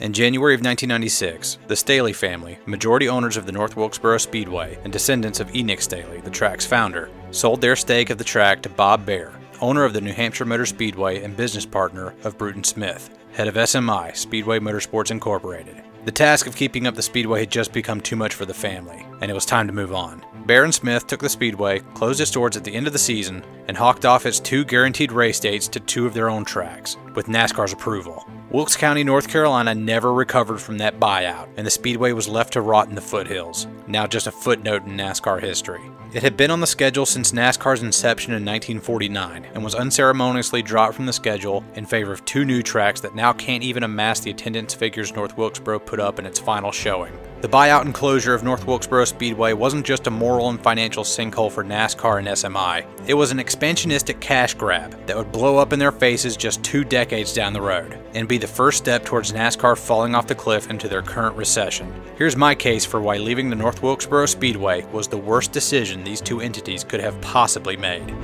In January of 1996, the Staley family, majority owners of the North Wilkesboro Speedway and descendants of Enoch Staley, the track's founder, sold their stake of the track to Bob Baer, owner of the New Hampshire Motor Speedway and business partner of Bruton Smith, head of SMI, Speedway Motorsports Incorporated. The task of keeping up the Speedway had just become too much for the family, and it was time to move on. Baer and Smith took the Speedway, closed its doors at the end of the season, and hawked off its 2 guaranteed race dates to 2 of their own tracks, with NASCAR's approval. Wilkes County, North Carolina never recovered from that buyout, and the Speedway was left to rot in the foothills, now just a footnote in NASCAR history. It had been on the schedule since NASCAR's inception in 1949, and was unceremoniously dropped from the schedule in favor of 2 new tracks that now can't even amass the attendance figures North Wilkesboro put up in its final showing. The buyout and closure of North Wilkesboro Speedway wasn't just a moral and financial sinkhole for NASCAR and SMI. It was an expansionistic cash grab that would blow up in their faces just 2 decades down the road, and be the first step towards NASCAR falling off the cliff into their current recession. Here's my case for why leaving the North Wilkesboro Speedway was the worst decision these 2 entities could have possibly made.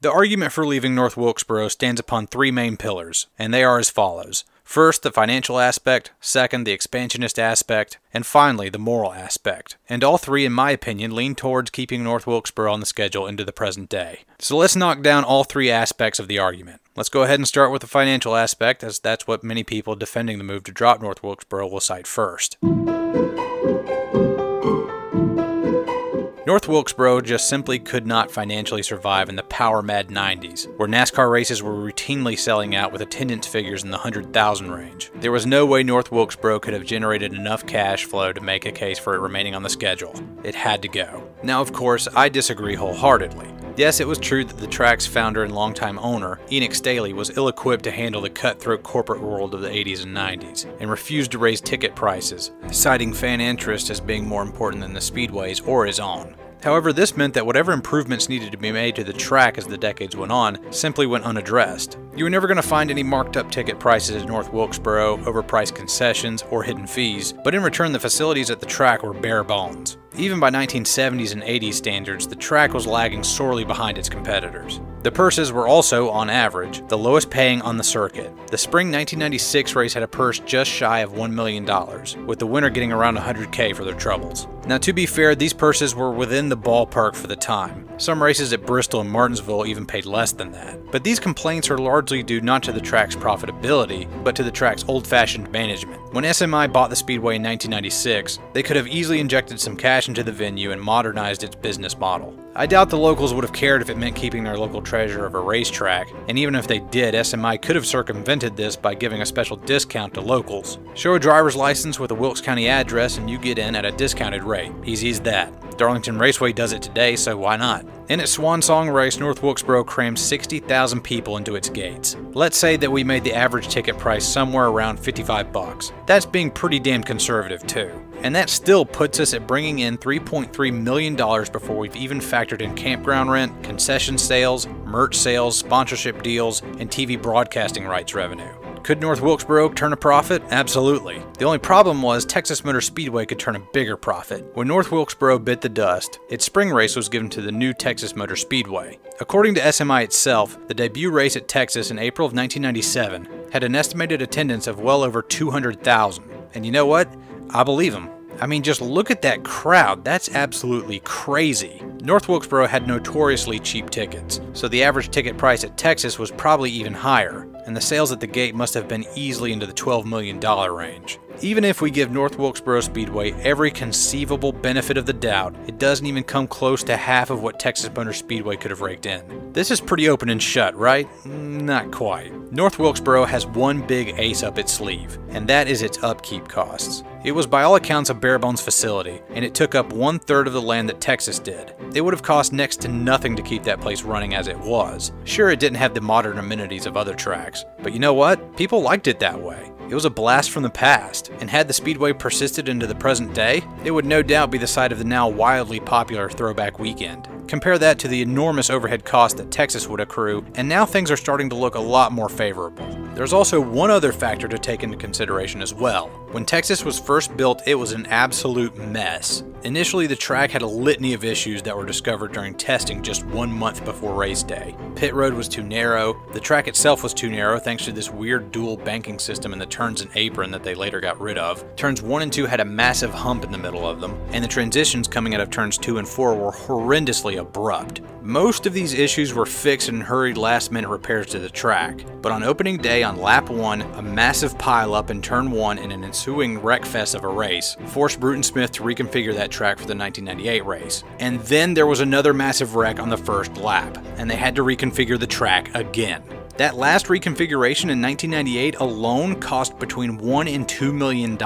The argument for leaving North Wilkesboro stands upon 3 main pillars, and they are as follows. First, the financial aspect, second, the expansionist aspect, and finally, the moral aspect. And all 3, in my opinion, lean towards keeping North Wilkesboro on the schedule into the present day. So let's knock down all 3 aspects of the argument. Let's go ahead and start with the financial aspect, as that's what many people defending the move to drop North Wilkesboro will cite first. North Wilkesboro just simply could not financially survive in the power-mad 90s, where NASCAR races were routinely selling out with attendance figures in the 100,000 range. There was no way North Wilkesboro could have generated enough cash flow to make a case for it remaining on the schedule. It had to go. Now, of course, I disagree wholeheartedly. Yes, it was true that the track's founder and longtime owner, Enoch Staley, was ill-equipped to handle the cutthroat corporate world of the 80s and 90s, and refused to raise ticket prices, citing fan interest as being more important than the Speedway's or his own. However, this meant that whatever improvements needed to be made to the track as the decades went on simply went unaddressed. You were never going to find any marked up ticket prices at North Wilkesboro, overpriced concessions, or hidden fees, but in return the facilities at the track were bare bones. Even by 1970s and 80s standards, the track was lagging sorely behind its competitors. The purses were also, on average, the lowest paying on the circuit. The spring 1996 race had a purse just shy of $1 million, with the winner getting around $100K for their troubles. Now, to be fair, these purses were within the ballpark for the time. Some races at Bristol and Martinsville even paid less than that. But these complaints are largely due not to the track's profitability, but to the track's old-fashioned management. When SMI bought the Speedway in 1996, they could have easily injected some cash into the venue and modernized its business model. I doubt the locals would have cared if it meant keeping their local treasure of a racetrack, and even if they did, SMI could have circumvented this by giving a special discount to locals. Show a driver's license with a Wilkes County address and you get in at a discounted rate. Easy as that. Darlington Raceway does it today, so why not? In its swan song race, North Wilkesboro crammed 60,000 people into its gates. Let's say that we made the average ticket price somewhere around $55. That's being pretty damn conservative too. And that still puts us at bringing in $3.3 million before we've even factored in campground rent, concession sales, merch sales, sponsorship deals, and TV broadcasting rights revenue. Could North Wilkesboro turn a profit? Absolutely. The only problem was Texas Motor Speedway could turn a bigger profit. When North Wilkesboro bit the dust, its spring race was given to the new Texas Motor Speedway. According to SMI itself, the debut race at Texas in April of 1997 had an estimated attendance of well over 200,000. And you know what? I believe them. I mean, just look at that crowd. That's absolutely crazy. North Wilkesboro had notoriously cheap tickets, so the average ticket price at Texas was probably even higher, and the sales at the gate must have been easily into the $12 million range. Even if we give North Wilkesboro Speedway every conceivable benefit of the doubt, it doesn't even come close to half of what Texas Motor Speedway could have raked in. This is pretty open and shut, right? Not quite. North Wilkesboro has one big ace up its sleeve, and that is its upkeep costs. It was by all accounts a bare-bones facility, and it took up 1/3 of the land that Texas did. It would have cost next to nothing to keep that place running as it was. Sure, it didn't have the modern amenities of other tracks, but you know what? People liked it that way. It was a blast from the past, and had the Speedway persisted into the present day, it would no doubt be the site of the now wildly popular Throwback Weekend. Compare that to the enormous overhead cost that Texas would accrue, and now things are starting to look a lot more favorable. There's also one other factor to take into consideration as well. When Texas was first built, it was an absolute mess. Initially, the track had a litany of issues that were discovered during testing just 1 month before race day. Pit road was too narrow, the track itself was too narrow thanks to this weird dual banking system in the turns and apron that they later got rid of. Turns 1 and 2 had a massive hump in the middle of them, and the transitions coming out of turns 2 and 4 were horrendously abrupt. Most of these issues were fixed in hurried last-minute repairs to the track, but on opening day on lap 1, a massive pileup in turn 1 and an ensuing wreckfest of a race forced Bruton Smith to reconfigure that track for the 1998 race. And then there was another massive wreck on the first lap, and they had to reconfigure the track again. That last reconfiguration in 1998 alone cost between $1 and $2 million.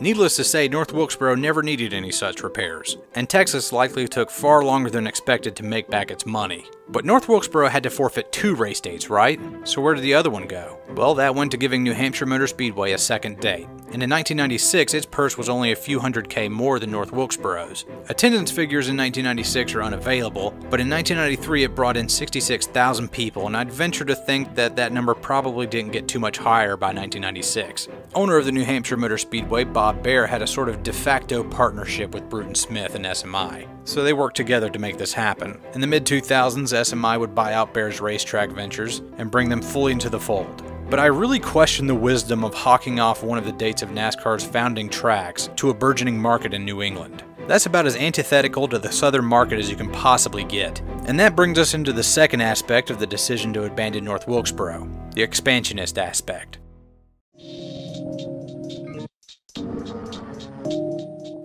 Needless to say, North Wilkesboro never needed any such repairs, and Texas likely took far longer than expected to make back its money. But North Wilkesboro had to forfeit 2 race dates, right? So where did the other one go? Well, that went to giving New Hampshire Motor Speedway a second date. And in 1996, its purse was only a few $100K more than North Wilkesboro's. Attendance figures in 1996 are unavailable, but in 1993 it brought in 66,000 people, and I'd venture to think that that number probably didn't get too much higher by 1996. Owner of the New Hampshire Motor Speedway, Bob Baer, had a sort of de facto partnership with Bruton Smith and SMI. So they worked together to make this happen. In the mid-2000s, SMI would buy out Baer's racetrack ventures and bring them fully into the fold. But I really question the wisdom of hawking off one of the dates of NASCAR's founding tracks to a burgeoning market in New England. That's about as antithetical to the southern market as you can possibly get. And that brings us into the second aspect of the decision to abandon North Wilkesboro, the expansionist aspect.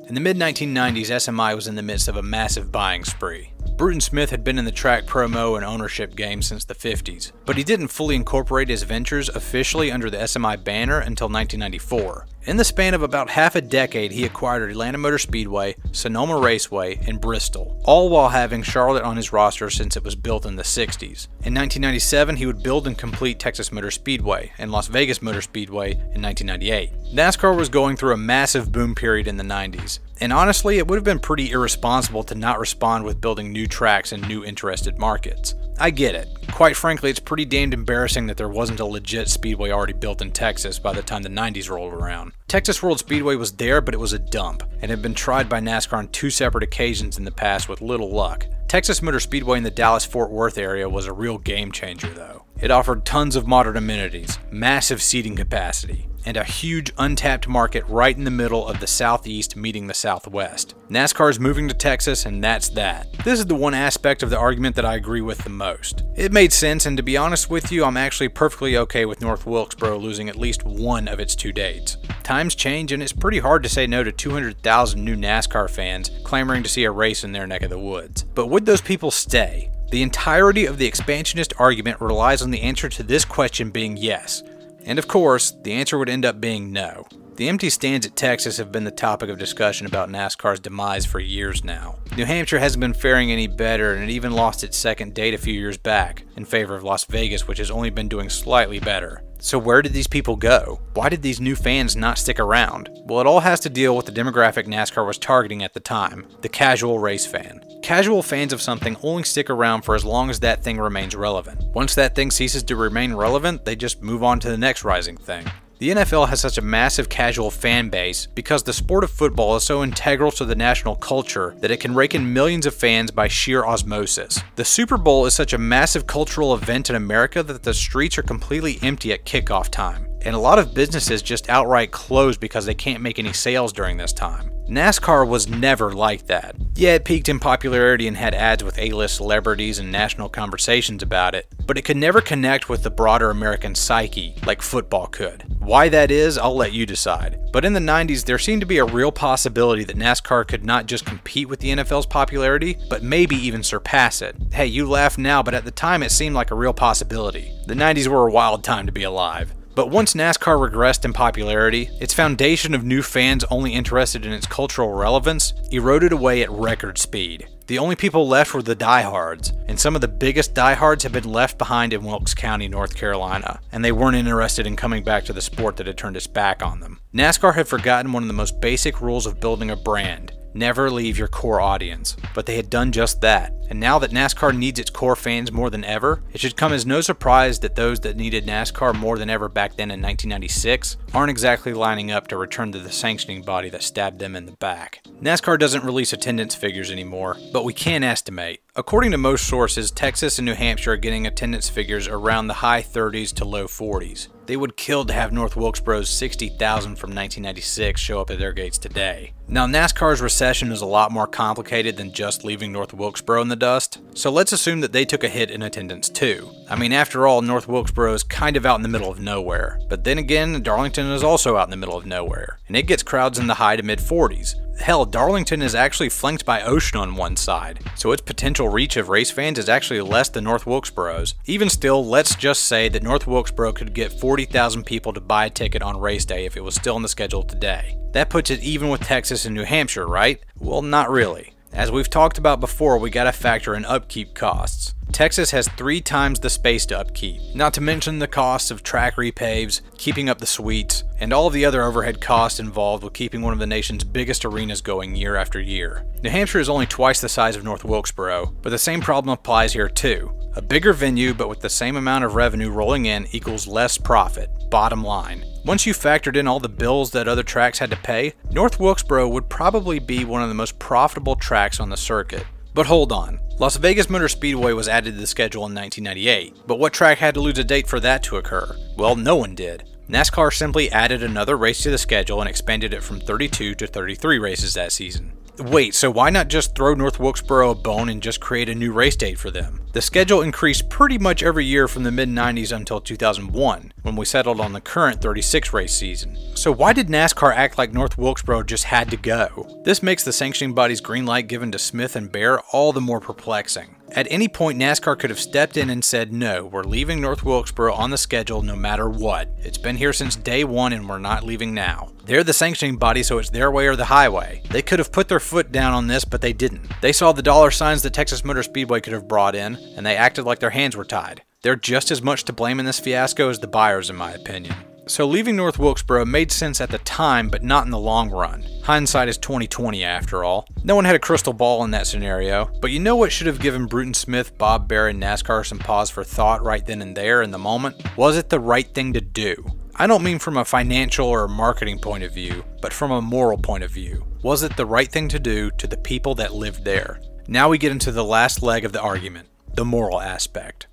In the mid-1990s, SMI was in the midst of a massive buying spree. Bruton Smith had been in the track promo and ownership game since the 50s, but he didn't fully incorporate his ventures officially under the SMI banner until 1994. In the span of about half a decade, he acquired Atlanta Motor Speedway, Sonoma Raceway, and Bristol, all while having Charlotte on his roster since it was built in the 60s. In 1997, he would build and complete Texas Motor Speedway and Las Vegas Motor Speedway in 1998. NASCAR was going through a massive boom period in the 90s, and honestly, it would have been pretty irresponsible to not respond with building new tracks and new interested markets. I get it. Quite frankly, it's pretty damned embarrassing that there wasn't a legit speedway already built in Texas by the time the 90s rolled around. Texas World Speedway was there, but it was a dump, and had been tried by NASCAR on 2 separate occasions in the past with little luck. Texas Motor Speedway in the Dallas-Fort Worth area was a real game changer though. It offered tons of modern amenities, massive seating capacity, and a huge untapped market right in the middle of the Southeast meeting the Southwest. NASCAR is moving to Texas, and that's that. This is the one aspect of the argument that I agree with the most. It made sense, and to be honest with you, I'm actually perfectly okay with North Wilkesboro losing at least one of its 2 dates. Times change, and it's pretty hard to say no to 200,000 new NASCAR fans clamoring to see a race in their neck of the woods. But would those people stay? The entirety of the expansionist argument relies on the answer to this question being yes. And of course, the answer would end up being no. The empty stands at Texas have been the topic of discussion about NASCAR's demise for years now. New Hampshire hasn't been faring any better, and it even lost its second date a few years back in favor of Las Vegas, which has only been doing slightly better. So where did these people go? Why did these new fans not stick around? Well, it all has to deal with the demographic NASCAR was targeting at the time, the casual race fan. Casual fans of something only stick around for as long as that thing remains relevant. Once that thing ceases to remain relevant, they just move on to the next rising thing. The NFL has such a massive casual fan base because the sport of football is so integral to the national culture that it can rake in millions of fans by sheer osmosis. The Super Bowl is such a massive cultural event in America that the streets are completely empty at kickoff time, and a lot of businesses just outright close because they can't make any sales during this time. NASCAR was never like that. Yeah, it peaked in popularity and had ads with A-list celebrities and national conversations about it, but it could never connect with the broader American psyche like football could. Why that is, I'll let you decide. But in the 90s, there seemed to be a real possibility that NASCAR could not just compete with the NFL's popularity, but maybe even surpass it. Hey, you laugh now, but at the time it seemed like a real possibility. The 90s were a wild time to be alive. But once NASCAR regressed in popularity, its foundation of new fans only interested in its cultural relevance eroded away at record speed. The only people left were the diehards, and some of the biggest diehards have been left behind in Wilkes County, North Carolina, and they weren't interested in coming back to the sport that had turned its back on them. NASCAR had forgotten one of the most basic rules of building a brand. never leave your core audience. But they had done just that. And now that NASCAR needs its core fans more than ever, it should come as no surprise that those that needed NASCAR more than ever back then in 1996 aren't exactly lining up to return to the sanctioning body that stabbed them in the back. NASCAR doesn't release attendance figures anymore, but we can estimate. According to most sources, Texas and New Hampshire are getting attendance figures around the high 30s to low 40s. They would kill to have North Wilkesboro's 60,000 from 1996 show up at their gates today. Now, NASCAR's recession is a lot more complicated than just leaving North Wilkesboro in the dust, so let's assume that they took a hit in attendance too. I mean, after all, North Wilkesboro is kind of out in the middle of nowhere, but then again, Darlington is also out in the middle of nowhere, and it gets crowds in the high to mid 40s. Hell, Darlington is actually flanked by ocean on one side, so its potential reach of race fans is actually less than North Wilkesboro's. Even still, let's just say that North Wilkesboro could get 40,000 people to buy a ticket on race day if it was still on the schedule today. That puts it even with Texas and New Hampshire, right? Well, not really. As we've talked about before, we gotta factor in upkeep costs. Texas has 3 times the space to upkeep, not to mention the costs of track repaves, keeping up the suites, and all of the other overhead costs involved with keeping one of the nation's biggest arenas going year after year. New Hampshire is only twice the size of North Wilkesboro, but the same problem applies here too. A bigger venue, but with the same amount of revenue rolling in equals less profit, bottom line. Once you factored in all the bills that other tracks had to pay, North Wilkesboro would probably be one of the most profitable tracks on the circuit. But hold on. Las Vegas Motor Speedway was added to the schedule in 1998, but what track had to lose a date for that to occur? Well, no one did. NASCAR simply added another race to the schedule and expanded it from 32 to 33 races that season. Wait, so why not just throw North Wilkesboro a bone and just create a new race date for them? The schedule increased pretty much every year from the mid-90s until 2001, when we settled on the current 36 race season. So why did NASCAR act like North Wilkesboro just had to go? This makes the sanctioning body's green light given to Smith and Bear all the more perplexing. At any point, NASCAR could have stepped in and said, no, we're leaving North Wilkesboro on the schedule no matter what. It's been here since day one and we're not leaving now. They're the sanctioning body, so it's their way or the highway. They could have put their foot down on this, but they didn't. They saw the dollar signs that Texas Motor Speedway could have brought in, and they acted like their hands were tied. They're just as much to blame in this fiasco as the buyers, in my opinion. So leaving North Wilkesboro made sense at the time, but not in the long run. Hindsight is 20/20 after all. No one had a crystal ball in that scenario, but you know what should have given Bruton Smith, Bob Bear, and NASCAR some pause for thought right then and there in the moment? Was it the right thing to do? I don't mean from a financial or a marketing point of view, but from a moral point of view. Was it the right thing to do to the people that lived there? Now we get into the last leg of the argument, the moral aspect.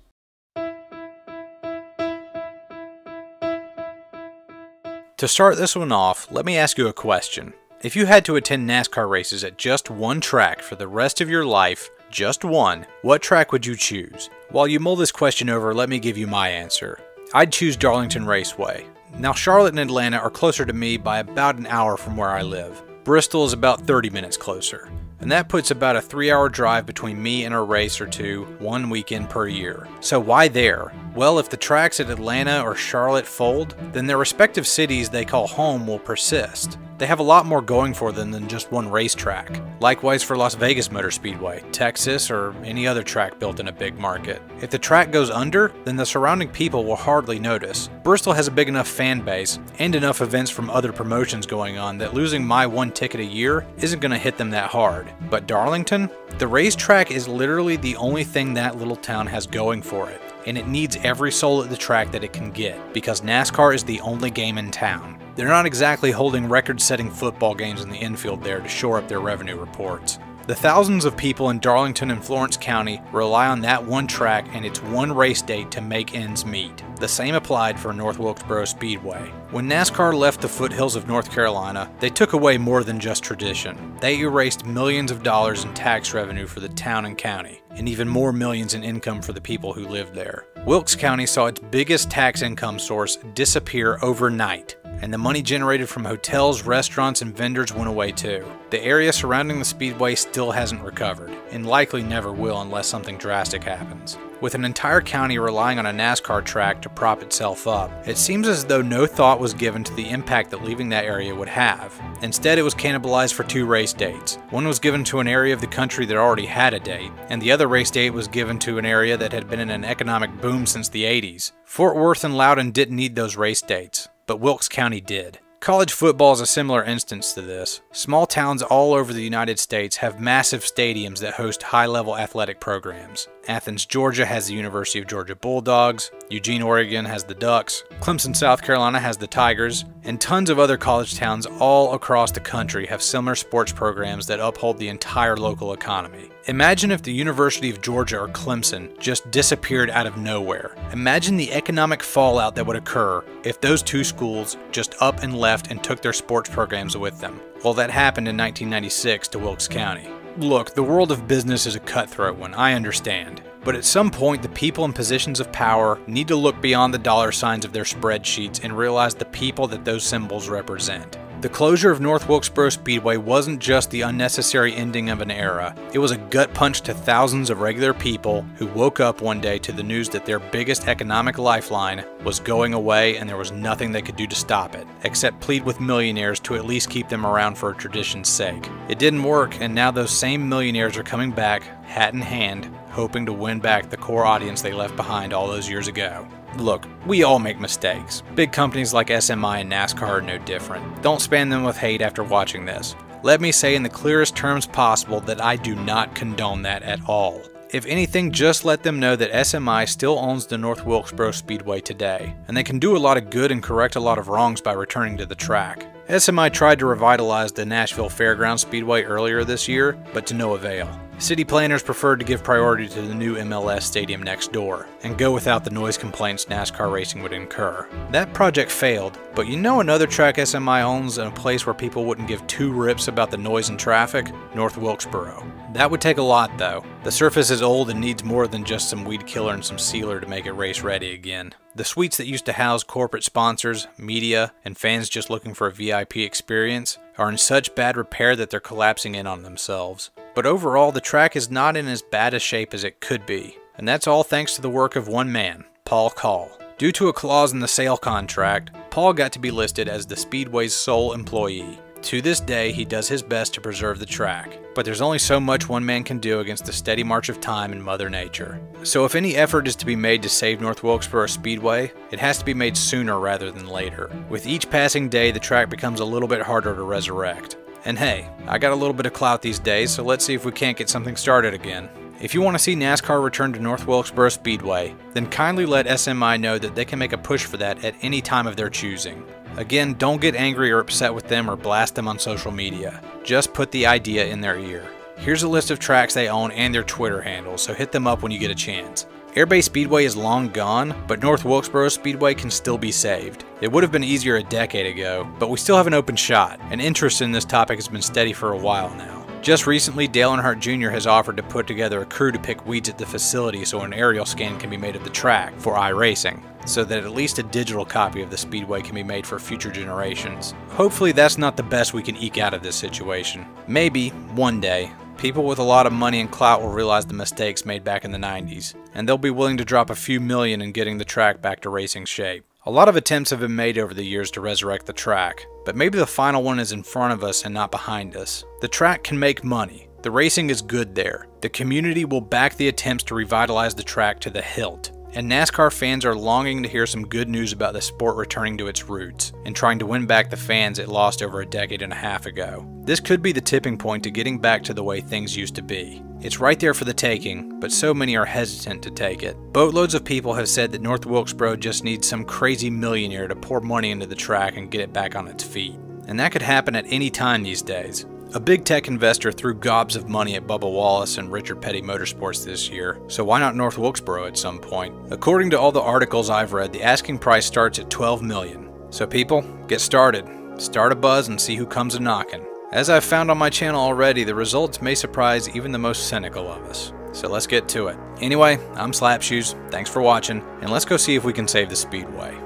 To start this one off, let me ask you a question. If you had to attend NASCAR races at just one track for the rest of your life, just one, what track would you choose? While you mull this question over, let me give you my answer. I'd choose Darlington Raceway. Now, Charlotte and Atlanta are closer to me by about an hour from where I live. Bristol is about 30 minutes closer. And that puts about a 3-hour drive between me and a race or two, one weekend per year. So why there? Well, if the tracks at Atlanta or Charlotte fold, then their respective cities they call home will persist. They have a lot more going for them than just one racetrack. Likewise for Las Vegas Motor Speedway, Texas, or any other track built in a big market. If the track goes under, then the surrounding people will hardly notice. Bristol has a big enough fan base and enough events from other promotions going on that losing my one ticket a year isn't going to hit them that hard. But Darlington? The racetrack is literally the only thing that little town has going for it, and it needs every soul at the track that it can get, because NASCAR is the only game in town. They're not exactly holding record-setting football games in the infield there to shore up their revenue reports. The thousands of people in Darlington and Florence County rely on that one track and its one race date to make ends meet. The same applied for North Wilkesboro Speedway. When NASCAR left the foothills of North Carolina, they took away more than just tradition. They erased millions of dollars in tax revenue for the town and county, and even more millions in income for the people who lived there. Wilkes County saw its biggest tax income source disappear overnight, and the money generated from hotels, restaurants, and vendors went away too. The area surrounding the speedway still hasn't recovered, and likely never will unless something drastic happens. With an entire county relying on a NASCAR track to prop itself up, it seems as though no thought was given to the impact that leaving that area would have. Instead, it was cannibalized for 2 race dates. One was given to an area of the country that already had a date, and the other race date was given to an area that had been in an economic boom since the 80s. Fort Worth and Loudoun didn't need those race dates, but Wilkes County did. College football is a similar instance to this. Small towns all over the United States have massive stadiums that host high-level athletic programs. Athens, Georgia has the University of Georgia Bulldogs, Eugene, Oregon has the Ducks, Clemson, South Carolina has the Tigers, and tons of other college towns all across the country have similar sports programs that uphold the entire local economy. Imagine if the University of Georgia or Clemson just disappeared out of nowhere. Imagine the economic fallout that would occur if those two schools just up and left and took their sports programs with them. Well, that happened in 1996 to Wilkes County. Look, the world of business is a cutthroat one, I understand. But at some point, the people in positions of power need to look beyond the dollar signs of their spreadsheets and realize the people that those symbols represent. The closure of North Wilkesboro Speedway wasn't just the unnecessary ending of an era, it was a gut punch to thousands of regular people who woke up one day to the news that their biggest economic lifeline was going away and there was nothing they could do to stop it, except plead with millionaires to at least keep them around for a tradition's sake. It didn't work, and now those same millionaires are coming back, hat in hand, hoping to win back the core audience they left behind all those years ago. Look, we all make mistakes. Big companies like SMI and NASCAR are no different. Don't spam them with hate after watching this. Let me say in the clearest terms possible that I do not condone that at all. If anything, just let them know that SMI still owns the North Wilkesboro Speedway today, and they can do a lot of good and correct a lot of wrongs by returning to the track. SMI tried to revitalize the Nashville Fairgrounds Speedway earlier this year, but to no avail. City planners preferred to give priority to the new MLS stadium next door, and go without the noise complaints NASCAR racing would incur. That project failed, but you know another track SMI owns in a place where people wouldn't give two rips about the noise and traffic? North Wilkesboro. That would take a lot though. The surface is old and needs more than just some weed killer and some sealer to make it race ready again. The suites that used to house corporate sponsors, media, and fans just looking for a VIP experience are in such bad repair that they're collapsing in on themselves. But overall, the track is not in as bad a shape as it could be, and that's all thanks to the work of one man, Paul Call. Due to a clause in the sale contract, Paul got to be listed as the Speedway's sole employee. To this day, he does his best to preserve the track, but there's only so much one man can do against the steady march of time and Mother Nature. So if any effort is to be made to save North Wilkesboro Speedway, it has to be made sooner rather than later. With each passing day, the track becomes a little bit harder to resurrect. And hey, I got a little bit of clout these days, so let's see if we can't get something started again. If you want to see NASCAR return to North Wilkesboro Speedway, then kindly let SMI know that they can make a push for that at any time of their choosing. Again, don't get angry or upset with them or blast them on social media. Just put the idea in their ear. Here's a list of tracks they own and their Twitter handles, so hit them up when you get a chance. Airbase Speedway is long gone, but North Wilkesboro Speedway can still be saved. It would have been easier a decade ago, but we still have an open shot, and interest in this topic has been steady for a while now. Just recently, Dale Earnhardt Jr. has offered to put together a crew to pick weeds at the facility so an aerial scan can be made of the track for iRacing, so that at least a digital copy of the Speedway can be made for future generations. Hopefully that's not the best we can eke out of this situation. Maybe, one day, people with a lot of money and clout will realize the mistakes made back in the 90s, and they'll be willing to drop a few million in getting the track back to racing shape. A lot of attempts have been made over the years to resurrect the track, but maybe the final one is in front of us and not behind us. The track can make money. The racing is good there. The community will back the attempts to revitalize the track to the hilt. And NASCAR fans are longing to hear some good news about the sport returning to its roots and trying to win back the fans it lost over a decade and a half ago. This could be the tipping point to getting back to the way things used to be. It's right there for the taking, but so many are hesitant to take it. Boatloads of people have said that North Wilkesboro just needs some crazy millionaire to pour money into the track and get it back on its feet. And that could happen at any time these days. A big tech investor threw gobs of money at Bubba Wallace and Richard Petty Motorsports this year, so why not North Wilkesboro at some point? According to all the articles I've read, the asking price starts at $12 million. So people, get started. Start a buzz and see who comes a-knocking. As I've found on my channel already, the results may surprise even the most cynical of us. So let's get to it. Anyway, I'm Slapshoes, thanks for watching, and let's go see if we can save the Speedway.